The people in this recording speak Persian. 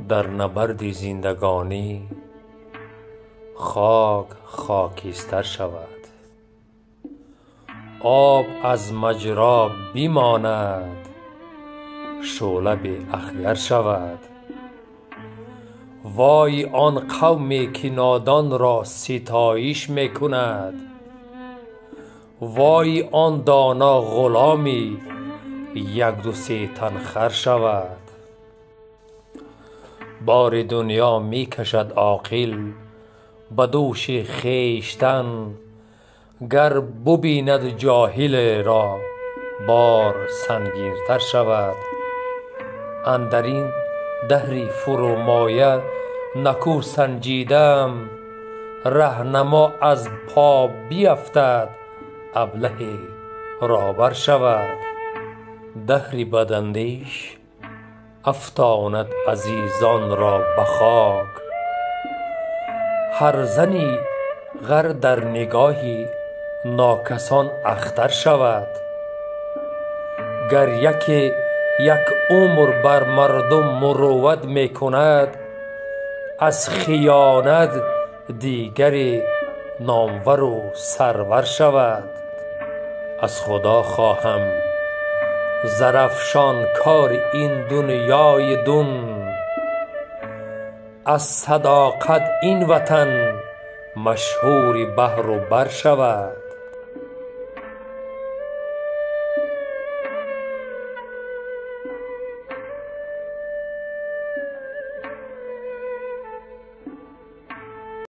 در نبرد زندگانی خاک خاکستر شود. آب از مجرا بماند، شعله به اخگر شود. وای آن قومی که نادان را ستایش می کند، وای آن دانا غلامی یک دو سه تن خر شود. بار دنیا می کشد عاقل به دوش خویشتن، گر ببیند جاهل را بار سنگین‌تر شود. اندرین دهر فرومایه نکو سنجیدم، رهنما از پا بیفتد ابله رهبر شود. دهر بداندیش افشاند عزیزان را به خاک، هر زنی غر در نگاه ناکسان اختر شود. گر یکی یک عمر بر مردم مروت می کند، از خیانت دیگری نامور و سرور شود. از خدا خواهم زرافشان کار این دنیای دون، از صداقت این وطن مشهور بحر و بر شود.